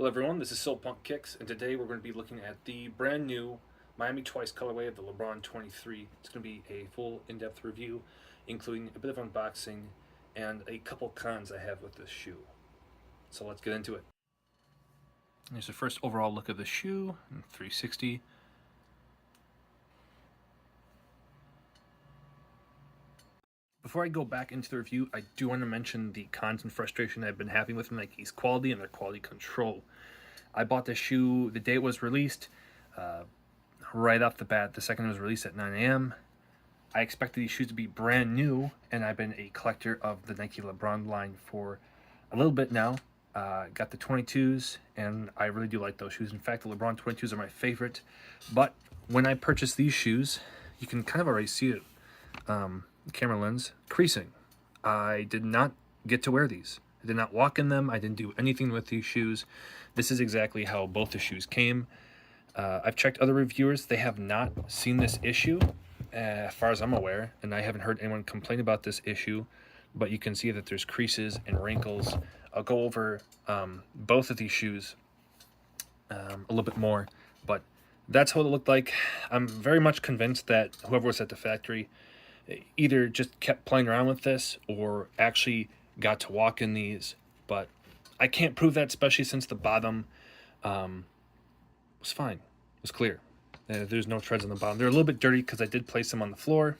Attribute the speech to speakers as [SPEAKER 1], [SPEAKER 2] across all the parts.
[SPEAKER 1] Hello everyone, this is Punk Kicks, and today we're going to be looking at the brand new Miami Twice colorway of the Lebron 23. It's going to be a full in-depth review, including a bit of unboxing and a couple cons I have with this shoe. So let's get into it. Here's the first overall look of the shoe in 360. Before I go back into the review, I do want to mention the cons and frustration I've been having with Nike's quality and their quality control. I bought this shoe the day it was released, right off the bat, the second it was released at 9 a.m. I expected these shoes to be brand new, and I've been a collector of the Nike Lebron line for a little bit now. Got the 22s, and I really do like those shoes. In fact, the Lebron 22s are my favorite. But when I purchased these shoes, you can kind of already see it, camera lens, creasing. I did not get to wear these. I did not walk in them. I didn't do anything with these shoes. This is exactly how both the shoes came. I've checked other reviewers. They have not seen this issue, as far as I'm aware, and I haven't heard anyone complain about this issue, but you can see that there's creases and wrinkles. I'll go over both of these shoes a little bit more, but that's how it looked like. I'm very much convinced that whoever was at the factory either just kept playing around with this or actually got to walk in these, but I can't prove that, especially since the bottom was fine. It was clear. There's no treads on the bottom. They're a little bit dirty because I did place them on the floor,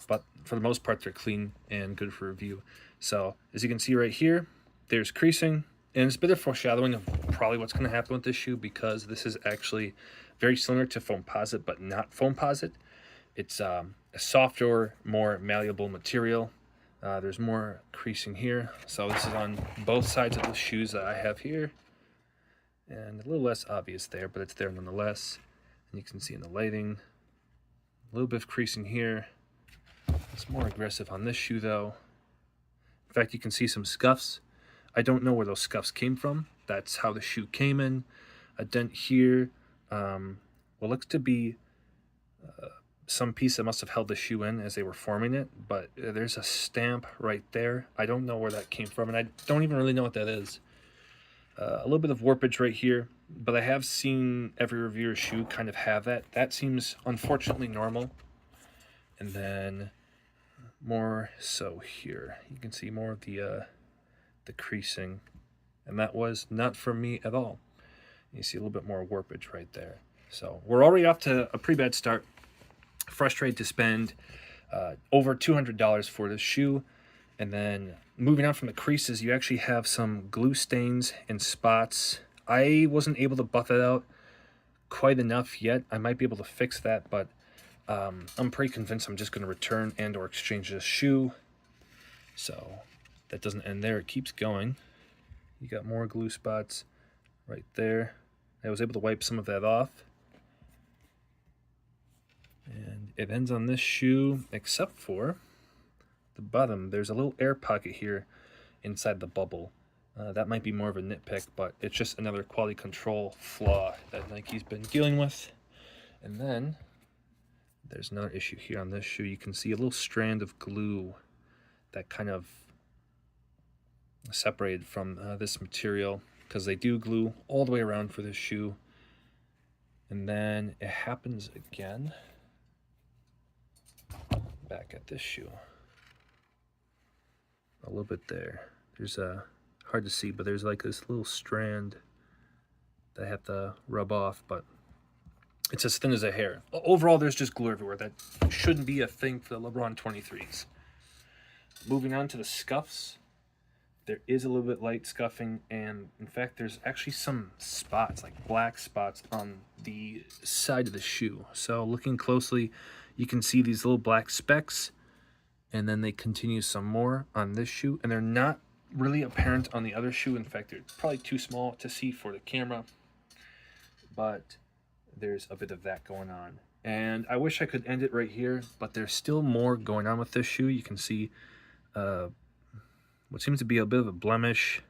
[SPEAKER 1] but for the most part, they're clean and good for review. So as you can see right here, there's creasing, and it's a bit of foreshadowing of probably what's going to happen with this shoe, because this is actually very similar to Foamposite, but not Foamposite. It's a softer, more malleable material. There's more creasing here. So this is on both sides of the shoes that I have here. And a little less obvious there, but it's there nonetheless. And you can see in the lighting, a little bit of creasing here. It's more aggressive on this shoe though. In fact, you can see some scuffs. I don't know where those scuffs came from. That's how the shoe came in. A dent here. What looks to be some piece that must have held the shoe in as they were forming it, but there's a stamp right there. I don't know where that came from, and I don't even really know what that is. A little bit of warpage right here, but I have seen every reviewer's shoe kind of have that. That seems unfortunately normal. And then more so here, you can see more of the creasing, and that was not from me at all. You see a little bit more warpage right there. So we're already off to a pretty bad start. Frustrated to spend over $200 for this shoe. And then moving on from the creases, you actually have some glue stains and spots. I wasn't able to buff it out quite enough yet. I might be able to fix that, but I'm pretty convinced I'm just going to return and or exchange this shoe. So that doesn't end there. It keeps going. You got more glue spots right there. I was able to wipe some of that off. And it ends on this shoe, except for the bottom. There's a little air pocket here inside the bubble. That might be more of a nitpick, but it's just another quality control flaw that Nike's been dealing with. And then there's another issue here on this shoe. You can see a little strand of glue that kind of separated from this material, because they do glue all the way around for this shoe. And then it happens again back at this shoe. A little bit there. There's hard to see, but there's like this little strand that I have to rub off, but it's as thin as a hair. Overall, there's just glue everywhere. That shouldn't be a thing for the Lebron 23s. Moving on to the scuffs. There is a little bit light scuffing, and in fact, there's actually some spots, like black spots on the side of the shoe. So looking closely, you can see these little black specks, and then they continue some more on this shoe, and they're not really apparent on the other shoe. In fact, they're probably too small to see for the camera, but there's a bit of that going on. And I wish I could end it right here, but there's still more going on with this shoe. You can see what seems to be a bit of a blemish,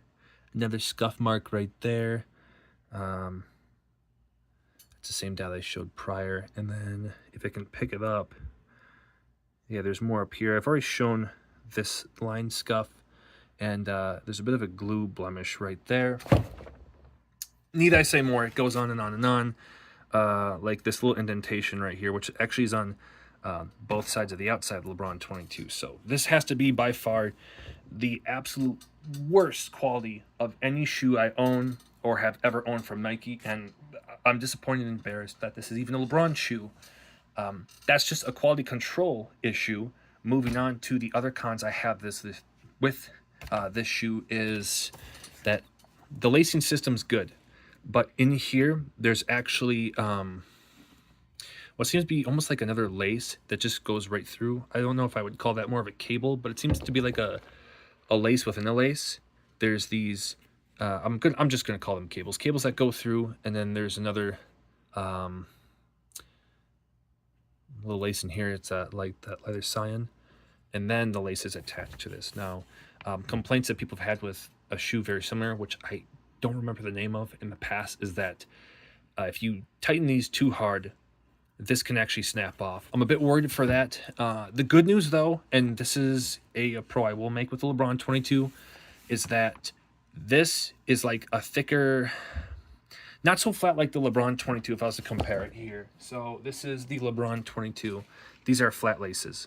[SPEAKER 1] another scuff mark right there. It's the same dot I showed prior. And then if I can pick it up, yeah, there's more up here. I've already shown this line scuff, and there's a bit of a glue blemish right there. need I say more? It goes on and on and on. Like this little indentation right here, which actually is on both sides of the outside of the Lebron 22. So this has to be by far the absolute worst quality of any shoe I own or have ever owned from Nike, and I'm disappointed and embarrassed that this is even a LeBron shoe. That's just a quality control issue. Moving on to the other cons I have with this shoe is that the lacing system's good, but in here there's actually what seems to be almost like another lace that just goes right through. I don't know if I would call that more of a cable, but it seems to be like a lace within a lace. There's these I'm just gonna call them cables that go through, and then there's another little lace in here. It's like that leather cyan, and then the lace is attached to this. Now, complaints that people have had with a shoe very similar, which I don't remember the name of in the past, is that if you tighten these too hard, this can actually snap off. I'm a bit worried for that. The good news though, and this is a pro I will make with the LeBron 22, is that this is like a thicker, not so flat like the LeBron 22 if I was to compare it here. So this is the LeBron 22. These are flat laces,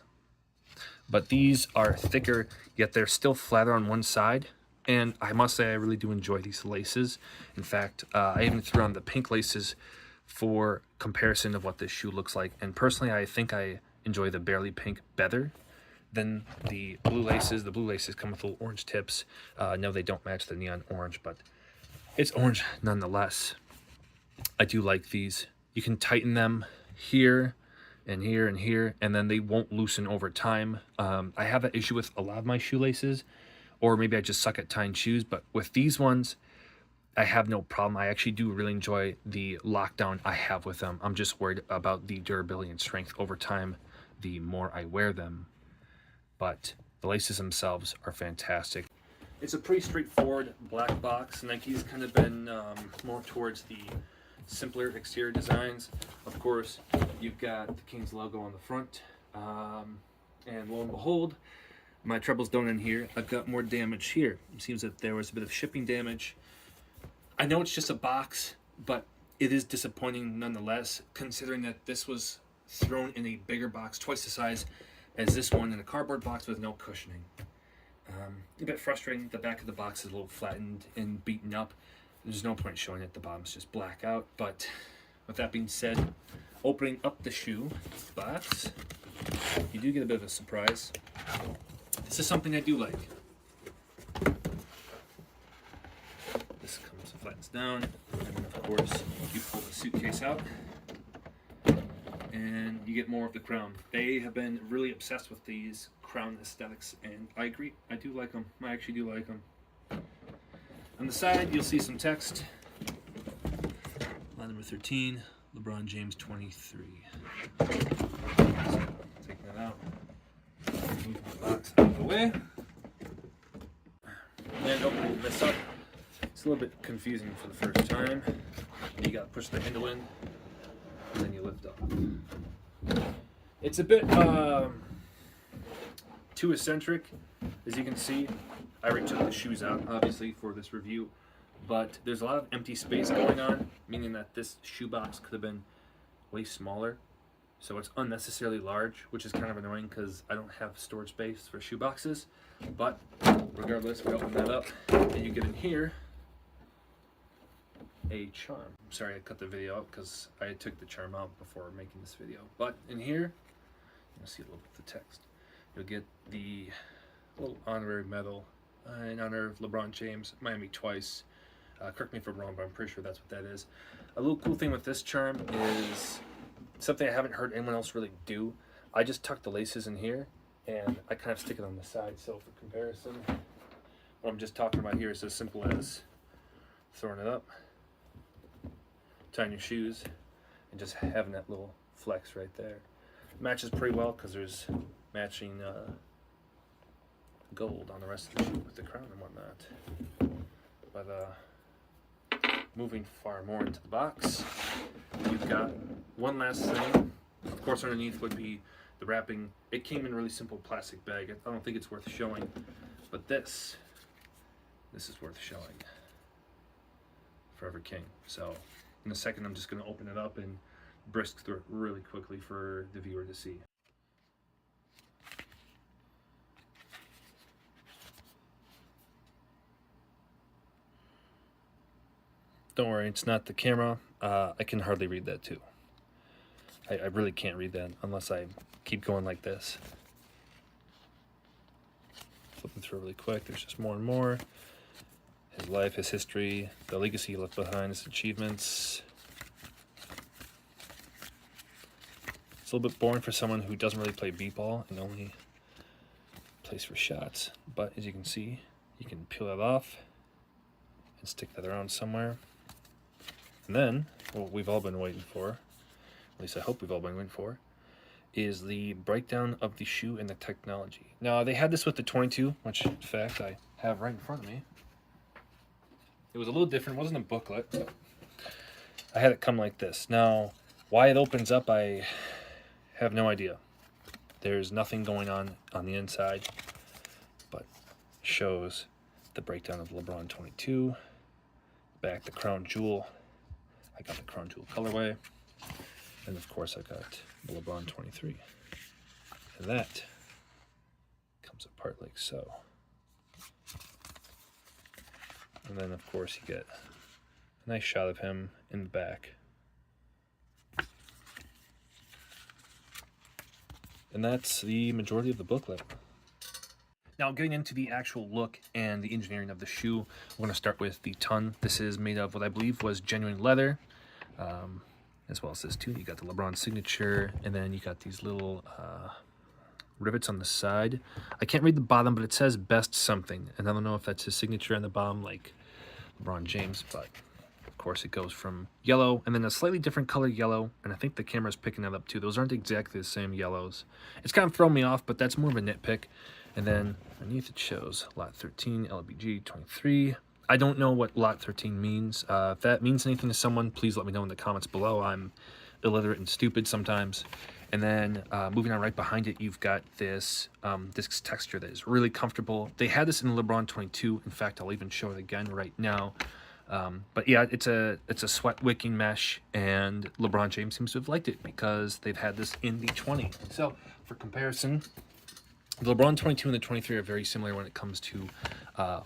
[SPEAKER 1] but these are thicker, yet they're still flatter on one side. And I must say I really do enjoy these laces. In fact, I even threw on the pink laces for comparison of what this shoe looks like. And personally, I think I enjoy the barely pink better than the blue laces. The blue laces come with little orange tips. No, they don't match the neon orange, but it's orange nonetheless. I do like these. You can tighten them here and here and here, and then they won't loosen over time. I have that issue with a lot of my shoelaces, or maybe I just suck at tying shoes, but with these ones, I have no problem. I actually do really enjoy the lockdown I have with them. I'm just worried about the durability and strength over time the more I wear them. But the laces themselves are fantastic. It's a pretty straightforward black box. Nike's kind of been more towards the simpler exterior designs. Of course, you've got the Kings logo on the front. And lo and behold, my trebles don't end here. I've got more damage here. It seems that there was a bit of shipping damage. I know it's just a box, but it is disappointing nonetheless, considering that this was thrown in a bigger box, twice the size as this one, in a cardboard box with no cushioning. A bit frustrating. The back of the box is a little flattened and beaten up. There's no point showing it. The bottom's just black out. But with that being said, opening up the shoe box, you do get a bit of a surprise. This is something I do like. This comes, flattens down, and then of course you pull the suitcase out and you get more of the crown. They have been really obsessed with these crown aesthetics, and I agree. I do like them. I actually do like them. On the side, you'll see some text. Line number 13, LeBron James 23. So, taking that out. Move the box out of the way. And opening this up. It's a little bit confusing for the first time. You gotta push the handle in, and then you lift up. It's a bit too eccentric, as you can see. I already took the shoes out, obviously, for this review, but there's a lot of empty space going on, meaning that this shoebox could have been way smaller. So it's unnecessarily large, which is kind of annoying because I don't have storage space for shoeboxes. But regardless, we open that up and you get in here a charm. I'm sorry I cut the video out because I took the charm out before making this video. But in here, you'll see a little bit of the text. You'll get the little honorary medal in honor of LeBron James, Miami twice. Correct me if I'm wrong, but I'm pretty sure that's what that is. A little cool thing with this charm is something I haven't heard anyone else really do. I just tuck the laces in here and I kind of stick it on the side. So for comparison, what I'm just talking about here is as simple as throwing it up, tying your shoes, and just having that little flex right there. It matches pretty well because there's matching gold on the rest of the shoe with the crown and whatnot. But moving far more into the box, you've got one last thing. Of course, underneath would be the wrapping. It came in a really simple plastic bag. I don't think it's worth showing, but this is worth showing. Forever King. So in a second, I'm just going to open it up and brisk through it really quickly for the viewer to see. Don't worry, it's not the camera. I can hardly read that too. I really can't read that unless I keep going like this. Flipping through really quick, there's just more and more. His life, his history, the legacy he left behind, his achievements. It's a little bit boring for someone who doesn't really play b-ball and only plays for shots. But as you can see, you can peel that off and stick that around somewhere. And then, what we've all been waiting for, at least I hope we've all been waiting for, is the breakdown of the shoe and the technology. Now, they had this with the 22, which, in fact, I have right in front of me. It was a little different. It wasn't a booklet. But I had it come like this. Now, why it opens up, I have no idea. There's nothing going on the inside, but shows the breakdown of LeBron 22. Back, the crown jewel. I got the crown jewel colorway. And of course I got the LeBron 23. And that comes apart like so. And then of course you get a nice shot of him in the back. And that's the majority of the booklet. Now, getting into the actual look and the engineering of the shoe, we're going to start with the ton. This is made of what I believe was genuine leather, as well as this too. You got the LeBron signature, and then you got these little rivets on the side. I can't read the bottom, but it says best something, and I don't know if that's his signature on the bottom like LeBron James, but of course it goes from yellow and then a slightly different color yellow, and I think the camera's picking that up too. Those aren't exactly the same yellows. It's kind of thrown me off, but that's more of a nitpick. And then underneath it shows lot 13, LBG 23. I don't know what lot 13 means. If that means anything to someone, please let me know in the comments below. I'm illiterate and stupid sometimes. And then moving on right behind it, you've got this this texture that is really comfortable. They had this in the LeBron 22. In fact, I'll even show it again right now. But yeah, it's a sweat wicking mesh, and LeBron James seems to have liked it because they've had this in the 20. So for comparison, the LeBron 22 and the 23 are very similar when it comes to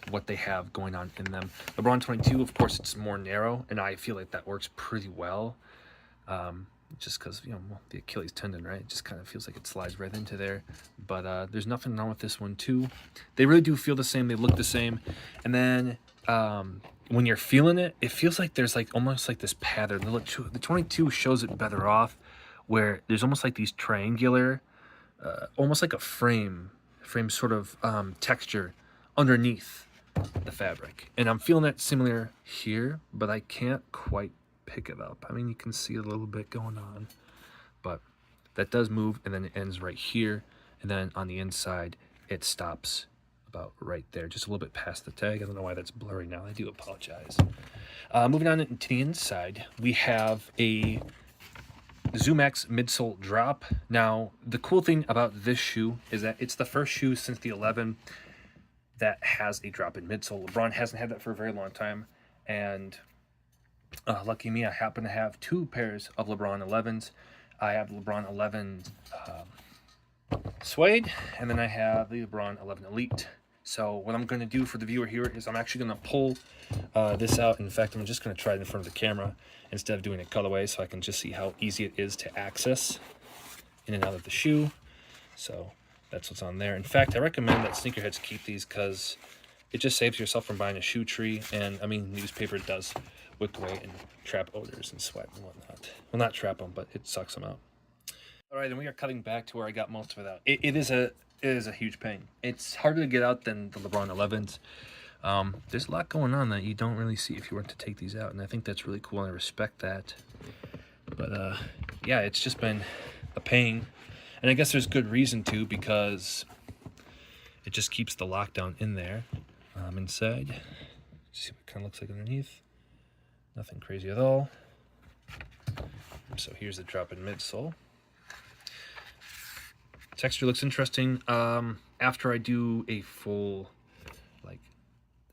[SPEAKER 1] what they have going on in them. LeBron 22, of course, it's more narrow, and I feel like that works pretty well. Just because, you know, the Achilles tendon, right? It just kind of feels like it slides right into there. But there's nothing wrong with this one, too. They really do feel the same. They look the same. And then when you're feeling it, it feels like there's like almost like this pattern. The 22 shows it better off, where there's almost like these triangular, almost like a frame sort of texture underneath the fabric. And I'm feeling that similar here, but I can't quite pick it up. I mean, you can see a little bit going on, but that does move, and then it ends right here, and then on the inside it stops about right there, just a little bit past the tag. I don't know why that's blurry now. I do apologize. Moving on to the inside, we have a ZoomX midsole drop. Now, the cool thing about this shoe is that it's the first shoe since the 11 that has a drop in midsole. LeBron hasn't had that for a very long time, and lucky me, I happen to have two pairs of LeBron 11s. I have the LeBron 11 suede, and then I have the LeBron 11 Elite. So what I'm going to do for the viewer here is I'm actually going to pull this out. In fact, I'm just going to try it in front of the camera instead of doing a colorway, so I can just see how easy it is to access in and out of the shoe. So that's what's on there. In fact, I recommend that sneakerheads keep these because it just saves yourself from buying a shoe tree. And I mean, newspaper does wick away and trap odors and sweat and whatnot. Well, not trap them, but it sucks them out. All right, and we are cutting back to where I got most of it out. It is a huge pain. It's harder to get out than the LeBron 11s. There's a lot going on that you don't really see if you were to take these out, and I think that's really cool, and I respect that. But yeah, it's just been a pain, and I guess there's good reason to, because it just keeps the lockdown in there. Inside, see what it kind of looks like underneath. Nothing crazy at all. So here's the drop-in midsole. Texture looks interesting. After I do a full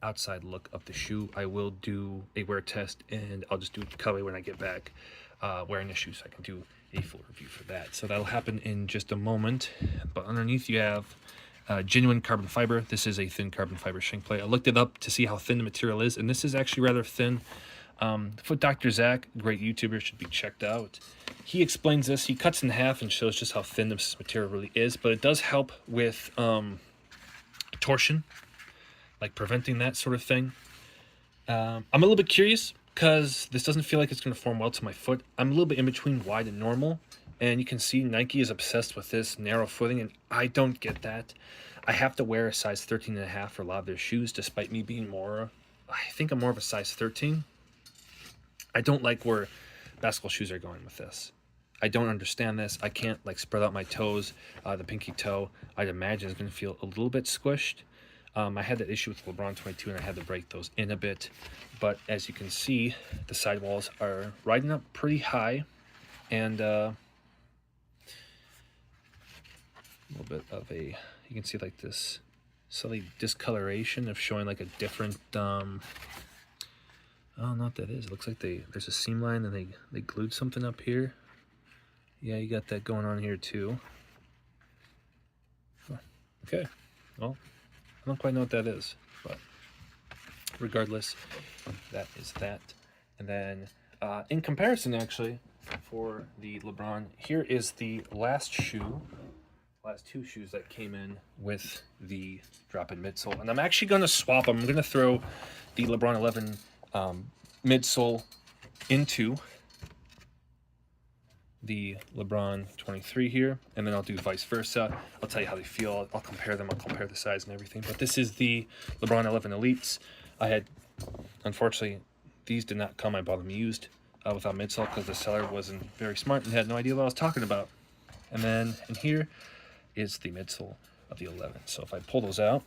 [SPEAKER 1] outside look of the shoe. I will do a wear test, and I'll just do a colorway when I get back wearing the shoe, so I can do a full review for that. So that'll happen in just a moment. But underneath you have genuine carbon fiber. This is a thin carbon fiber shrink plate. I looked it up to see how thin the material is, and this is actually rather thin. Foot Dr. Zach, great YouTuber, should be checked out. He explains this. He cuts in half and shows just how thin this material really is, but it does help with torsion, like preventing that sort of thing. I'm a little bit curious because this doesn't feel like it's going to form well to my foot. I'm a little bit in between wide and normal, and you can see Nike is obsessed with this narrow footing, and I don't get that. I have to wear a size 13.5 for a lot of their shoes, despite me being I think I'm more of a size 13. I don't like where basketball shoes are going with this. I don't understand this. I can't like spread out my toes. The pinky toe, I'd imagine, is going to feel a little bit squished. I had that issue with Lebron 22, and I had to break those in a bit. But as you can see, the sidewalls are riding up pretty high, and a little bit of a, you can see like this slightly discoloration of showing like a different, I don't know what that is. It looks like there's a seam line and they glued something up here. Yeah, you got that going on here too. Okay, well, I don't quite know what that is, but regardless, that is that. And then in comparison, actually, for the Lebron, here is the last two shoes that came in with the drop-in midsole. And I'm actually going to swap them. I'm going to throw the Lebron 11 midsole into the Lebron 23 here, and then I'll do vice versa. I'll tell you how they feel. I'll compare them. I'll compare the size and everything. But this is the Lebron 11 Elites. I had, unfortunately, these did not come. I bought them used without midsole because the seller wasn't very smart and had no idea what I was talking about. And then in here is the midsole of the 11. So if I pull those out,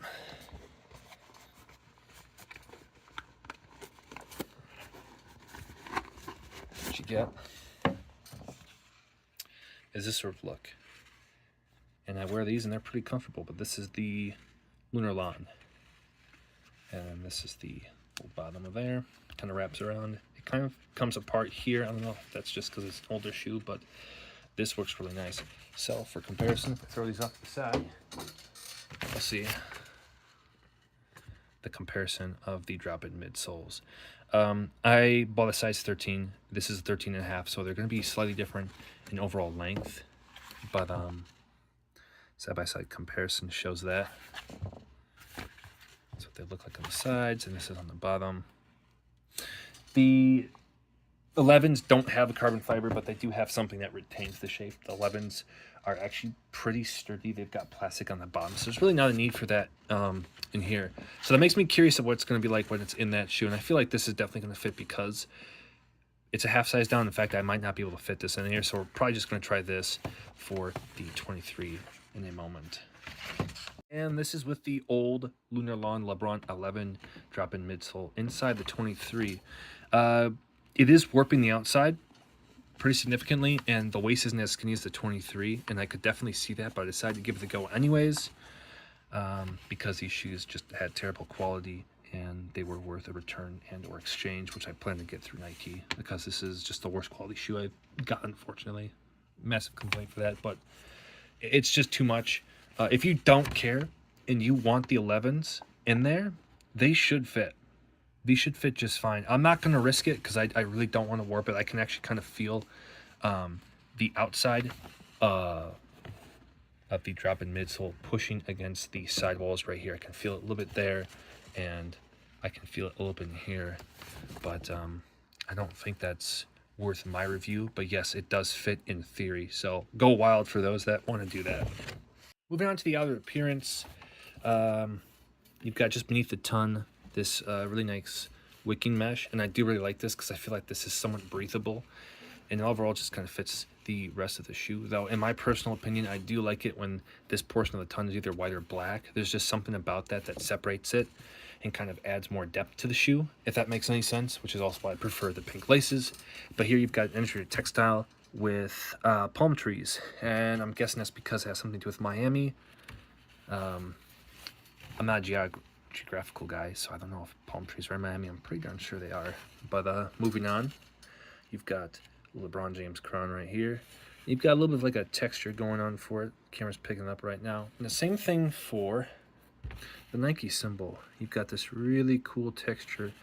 [SPEAKER 1] what you get is this sort of look. And I wear these and they're pretty comfortable, but this is the Lunar Lawn. And this is the bottom of there. Kind of wraps around. It kind of comes apart here. I don't know if that's just because it's an older shoe, but this works really nice. So for comparison, if I throw these off to the side, we'll see the comparison of the drop-in midsoles. I bought a size 13. This is 13.5, so they're going to be slightly different in overall length, but side-by-side comparison shows that. That's what they look like on the sides, and this is on the bottom. The 11s don't have a carbon fiber, but they do have something that retains the shape. The 11s are actually pretty sturdy. They've got plastic on the bottom, so there's really not a need for that in here. So that makes me curious of what it's going to be like when it's in that shoe, and I feel like this is definitely going to fit because it's a half size down. In fact, I might not be able to fit this in here, so we're probably just going to try this for the 23 in a moment. And this is with the old Lunar Lawn Lebron 11 drop-in midsole inside the 23. It is warping the outside pretty significantly, and the waist isn't as skinny as the 23, and I could definitely see that, but I decided to give it a go anyways because these shoes just had terrible quality and they were worth a return and or exchange, which I plan to get through Nike because this is just the worst quality shoe I've got, unfortunately. Massive complaint for that, but it's just too much. If you don't care and you want the 11s in there, they should fit. These should fit just fine. I'm not going to risk it because I really don't want to warp it. I can actually kind of feel the outside of the drop-in midsole pushing against the sidewalls right here. I can feel it a little bit there, and I can feel it a little bit in here. But I don't think that's worth my review. But yes, it does fit in theory. So go wild for those that want to do that. Moving on to the outer appearance, you've got just beneath the tongue this really nice wicking mesh, and I do really like this because I feel like this is somewhat breathable, and overall just kind of fits the rest of the shoe. Though in my personal opinion, I do like it when this portion of the tongue is either white or black. There's just something about that separates it and kind of adds more depth to the shoe, if that makes any sense, which is also why I prefer the pink laces. But here you've got an integrated textile with palm trees, and I'm guessing that's because it has something to do with Miami. I'm not a geographical guy, so I don't know if palm trees are in Miami. I'm pretty darn sure they are. But moving on, you've got LeBron James crown right here. You've got a little bit of like a texture going on for it. Camera's picking up right now. And the same thing for the Nike symbol. You've got this really cool texture.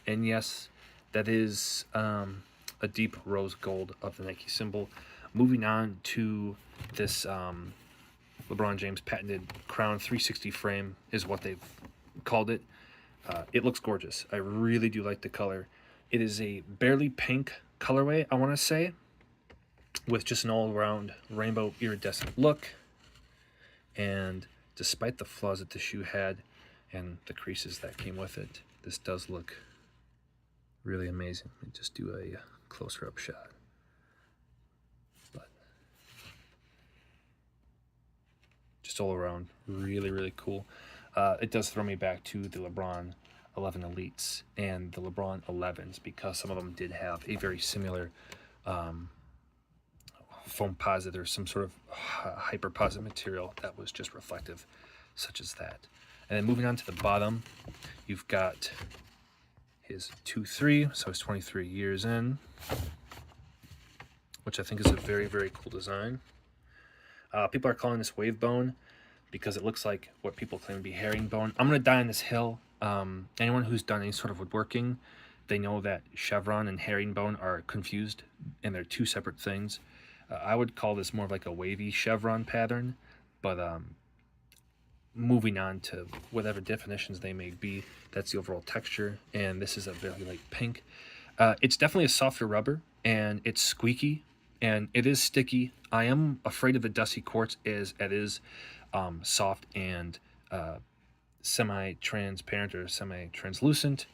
[SPEAKER 1] And yes, that is a deep rose gold of the Nike symbol. Moving on to this LeBron James patented crown 360 frame is what they've called it. It looks gorgeous. I really do like the color. It is a barely pink colorway, I want to say, with just an all-around rainbow iridescent look. And despite the flaws that the shoe had and the creases that came with it, this does look really amazing. Let me just do a closer up shot. But just all around, really, really cool. It does throw me back to the LeBron 11 Elites and the LeBron 11s, because some of them did have a very similar foamposite or some sort of hyperposite material that was just reflective, such as that. And then moving on to the bottom, you've got his 2-3, so he's 23 years in, which I think is a very, very cool design. People are calling this wave bone because it looks like what people claim to be herringbone. I'm going to die on this hill. Anyone who's done any sort of woodworking, they know that chevron and herringbone are confused, and they're two separate things. I would call this more of like a wavy chevron pattern, but moving on to whatever definitions they may be, that's the overall texture, and this is a very light pink. It's definitely a softer rubber, and it's squeaky, and it is sticky. I am afraid of the dusty quartz as it is soft and semi-transparent or semi-translucent.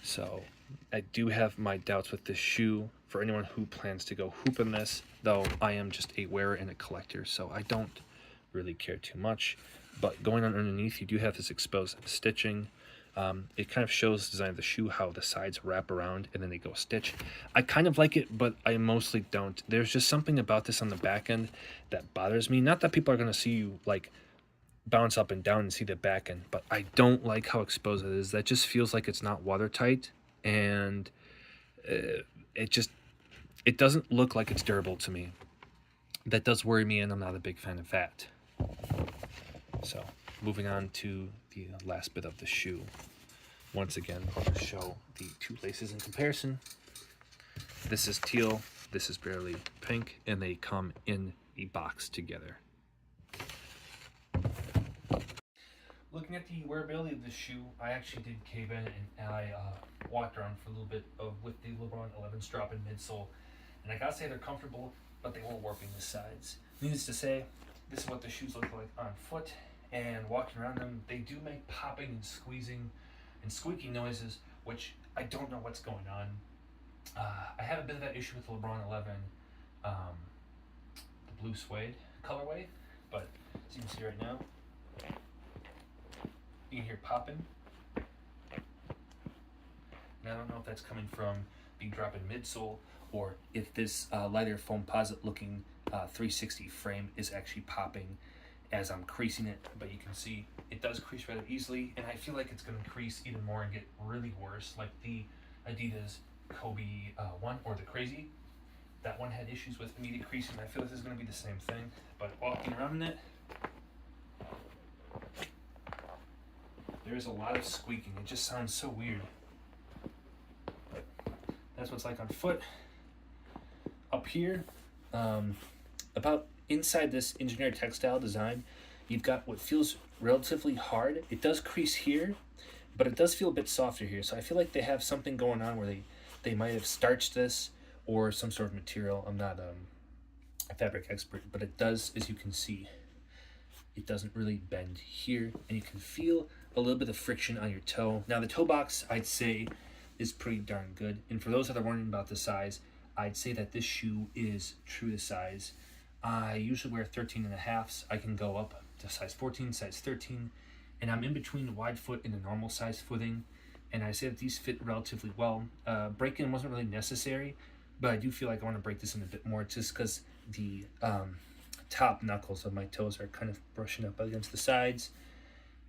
[SPEAKER 1] So I do have my doubts with this shoe for anyone who plans to go hoop in this, though I am just a wearer and a collector, so I don't really care too much. But going on underneath, you do have this exposed stitching. It kind of shows the design of the shoe, how the sides wrap around and then they go stitch. I kind of like it, but I mostly don't. There's just something about this on the back end that bothers me. Not that people are going to see you like bounce up and down and see the back end, but I don't like how exposed it is. That just feels like it's not watertight, and it doesn't look like it's durable to me. That does worry me, and I'm not a big fan of that. So moving on to the last bit of the shoe. Once again, I'm going to show the two laces in comparison. This is teal, this is barely pink, and they come in a box together. Looking at the wearability of this shoe, I actually did cave in and I walked around for a little bit with the LeBron 11 strap and midsole. And I gotta say they're comfortable, but they were warping the sides. Needless to say, this is what the shoes look like on foot, and walking around them, they do make popping and squeezing and squeaking noises, which I don't know what's going on. I have a bit of that issue with the LeBron 11, the blue suede colorway, but as you can see right now, you can hear popping. And I don't know if that's coming from the drop in midsole, or if this lighter foamposite looking 360 frame is actually popping as I'm creasing it, but you can see it does crease rather easily, and I feel like it's going to crease even more and get really worse, like the Adidas Kobe 1 or the Crazy. That one had issues with immediate creasing. I feel like this is going to be the same thing, but walking around in it, there's a lot of squeaking. It just sounds so weird. But that's what it's like on foot. Up here, about inside this engineered textile design, you've got what feels relatively hard. It does crease here, but it does feel a bit softer here. So I feel like they have something going on where they might have starched this or some sort of material. I'm not a fabric expert, but it does, as you can see, it doesn't really bend here, and you can feel a little bit of friction on your toe. Now the toe box, I'd say, is pretty darn good. And for those that are wondering about the size, I'd say that this shoe is true to size. I usually wear 13.5s. I can go up to size 14, size 13, and I'm in between the wide foot and the normal size footing. And I say that these fit relatively well. Break-in wasn't really necessary, but I do feel like I want to break this in a bit more just because the top knuckles of my toes are kind of brushing up against the sides.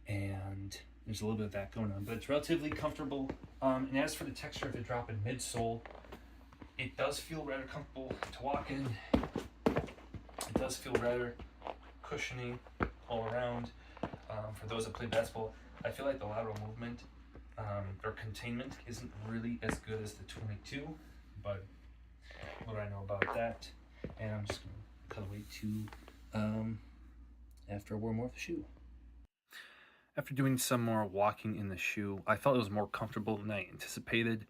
[SPEAKER 1] And There's a little bit of that going on, but it's relatively comfortable. And as for the texture of the drop in midsole, it does feel rather comfortable to walk in. It does feel rather cushiony all around. For those that play basketball, I feel like the lateral movement or containment isn't really as good as the 22, but what do I know about that? And I'm just going to cut away to after I wear more of the shoe. After doing some more walking in the shoe, I felt it was more comfortable than I anticipated.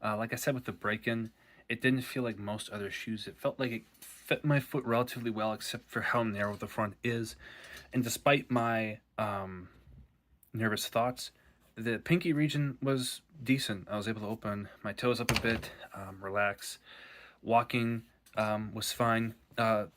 [SPEAKER 1] Like I said with the break-in, it didn't feel like most other shoes. It felt like it fit my foot relatively well, except for how narrow the front is. And despite my nervous thoughts, the pinky region was decent. I was able to open my toes up a bit, relax. Walking was fine.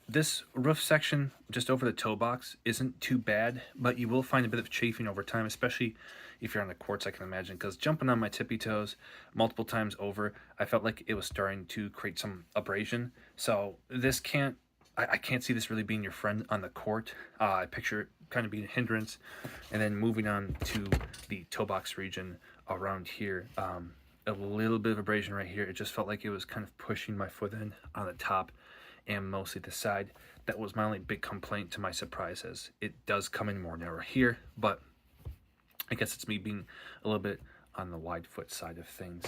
[SPEAKER 1] This roof section just over the toe box isn't too bad, but you will find a bit of chafing over time, especially if you're on the courts, I can imagine, because jumping on my tippy toes multiple times over, I felt like it was starting to create some abrasion. So this can't, I can't see this really being your friend on the court. I picture it kind of being a hindrance. And then moving on to the toe box region around here, a little bit of abrasion right here. It just felt like it was kind of pushing my foot in on the top and mostly the side. That was my only big complaint, to my surprise, as it does come in more narrow here, but I guess it's me being a little bit on the wide foot side of things.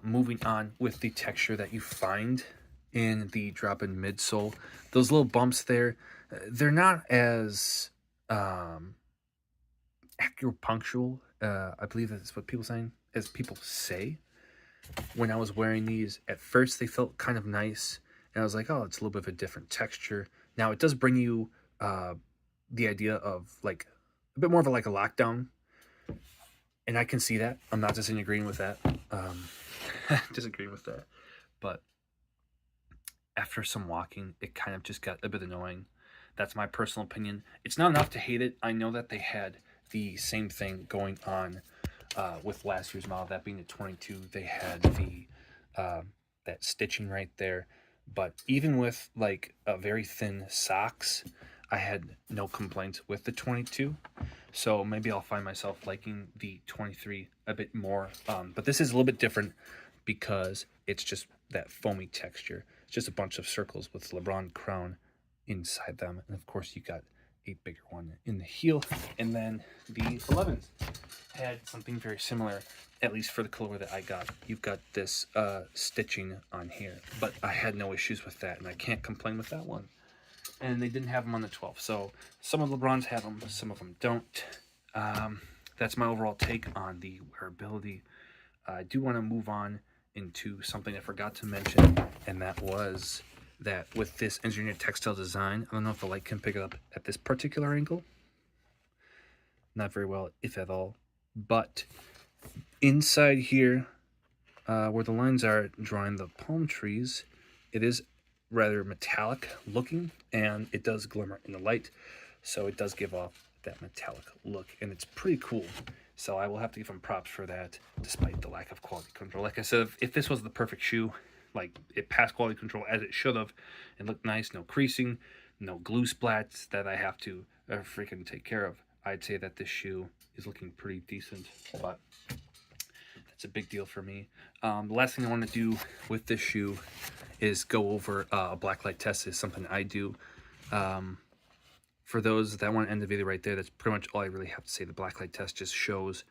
[SPEAKER 1] Moving on with the texture that you find in the drop-in midsole, those little bumps there, they're not as acupunctual, I believe that's what people saying, as people say. When I was wearing these, at first they felt kind of nice, and I was like, oh, it's a little bit of a different texture. Now it does bring you the idea of like a bit more of a, like a lockdown, and I can see that. I'm not disagreeing with that. Disagreeing with that, but after some walking, it kind of just got a bit annoying. That's my personal opinion. It's not enough to hate it. I know that they had the same thing going on with last year's model, that being the 22. They had the that stitching right there, but even with like a very thin socks, I had no complaints with the 22. So maybe I'll find myself liking the 23 a bit more. But this is a little bit different because it's just that foamy texture. It's just a bunch of circles with Lebron crown inside them. And of course you got a bigger one in the heel. And then the 11s had something very similar, at least for the colorway that I got. You've got this stitching on here, but I had no issues with that, and I can't complain with that one. And they didn't have them on the 12. So some of LeBron's have them, some of them don't. That's my overall take on the wearability. I do want to move on into something I forgot to mention, and that was that with this engineered textile design, I don't know if the light can pick it up at this particular angle. Not very well, if at all. But inside here, where the lines are drawing the palm trees, it is rather metallic looking, and it does glimmer in the light, so it does give off that metallic look, and it's pretty cool. So I will have to give them props for that, despite the lack of quality control. Like I said, if this was the perfect shoe, like it passed quality control as it should have, it looked nice, no creasing, no glue splats that I have to freaking take care of, I'd say that this shoe is looking pretty decent, but that's a big deal for me. The last thing I want to do with this shoe is go over a blacklight test. Is something I do. For those that want to end the video right there, that's pretty much all I really have to say. The blacklight test just shows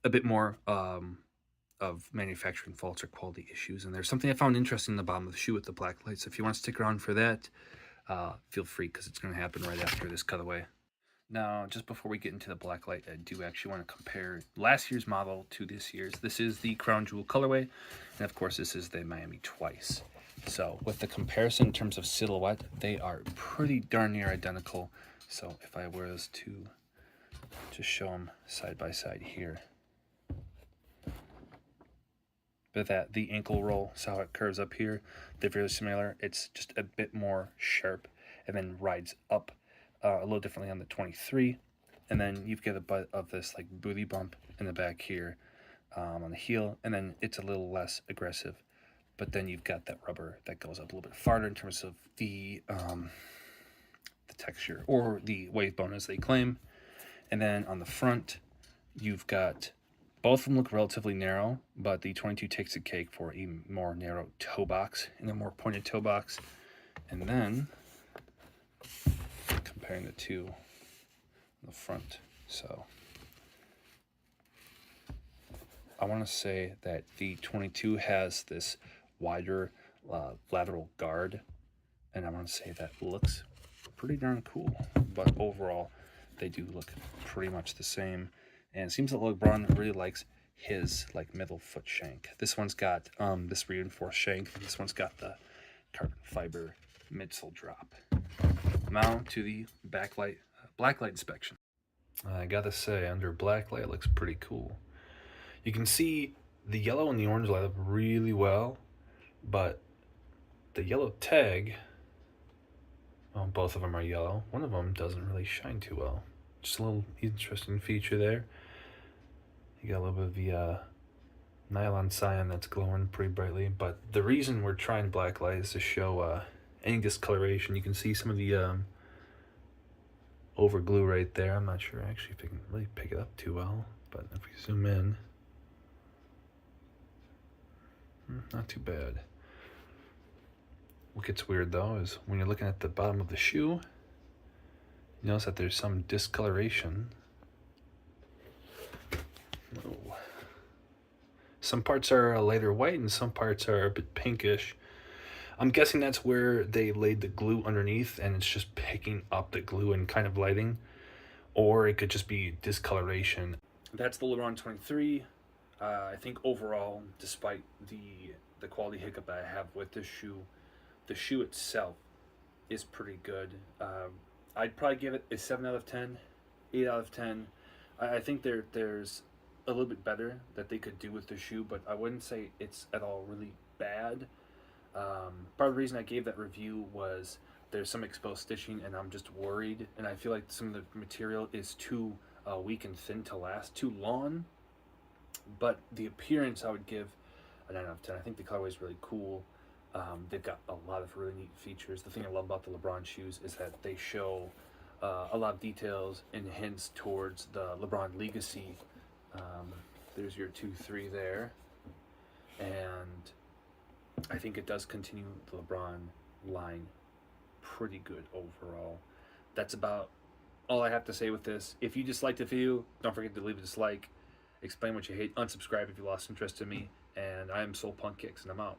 [SPEAKER 1] a bit more of manufacturing faults or quality issues. And there's something I found interesting in the bottom of the shoe with the black light. So if you want to stick around for that, feel free, because it's going to happen right after this cutaway. Now, just before we get into the black light, I do actually want to compare last year's model to this year's. This is the Crown Jewel colorway, and of course this is the Miami Twice. So with the comparison in terms of silhouette, they are pretty darn near identical. So if I was to just show them side by side here. But that the ankle roll, so how it curves up here, they're very similar. It's just a bit more sharp and then rides up a little differently on the 23. And then you've got a bit of this like booty bump in the back here on the heel, and then it's a little less aggressive. But then you've got that rubber that goes up a little bit farther in terms of the texture, or the wave bone as they claim. And then on the front, you've got, both of them look relatively narrow, but the 22 takes the cake for a more narrow toe box and a more pointed toe box. And then, comparing the two on the front. So, I want to say that the 22 has this wider lateral guard, and I want to say that looks pretty darn cool. But overall, they do look pretty much the same. And it seems that LeBron really likes his like middle foot shank. This one's got this reinforced shank. This one's got the carbon fiber midsole drop. Now to the blacklight inspection. I gotta say, under blacklight, it looks pretty cool. You can see the yellow and the orange light up really well, but the yellow tag, well, both of them are yellow. One of them doesn't really shine too well. Just a little interesting feature there. You got a little bit of the nylon cyan that's glowing pretty brightly, but the reason we're trying black light is to show any discoloration. You can see some of the over glue right there. I'm not sure actually if I can really pick it up too well, but if we zoom in, not too bad. What gets weird though is when you're looking at the bottom of the shoe, you notice that there's some discoloration. Oh. Some parts are a lighter white and some parts are a bit pinkish. I'm guessing that's where they laid the glue underneath and it's just picking up the glue and kind of lighting. Or it could just be discoloration. That's the LeBron 23. I think overall, despite the quality hiccup that I have with this shoe, the shoe itself is pretty good. I'd probably give it a 7 out of 10, 8 out of 10. I think there's a little bit better that they could do with the shoe, but I wouldn't say it's at all really bad. Part of the reason I gave that review was there's some exposed stitching and I'm just worried, and I feel like some of the material is too weak and thin to last too long. But the appearance I would give a 9 out of 10. I think the colorway is really cool. They've got a lot of really neat features. The thing I love about the LeBron shoes is that they show a lot of details and hints towards the LeBron legacy. There's your 2-3 there. And I think it does continue the LeBron line pretty good overall. That's about all I have to say with this. If you disliked the video, don't forget to leave a dislike. Explain what you hate. Unsubscribe if you lost interest in me. And I am Soul Punk Kicks, and I'm out.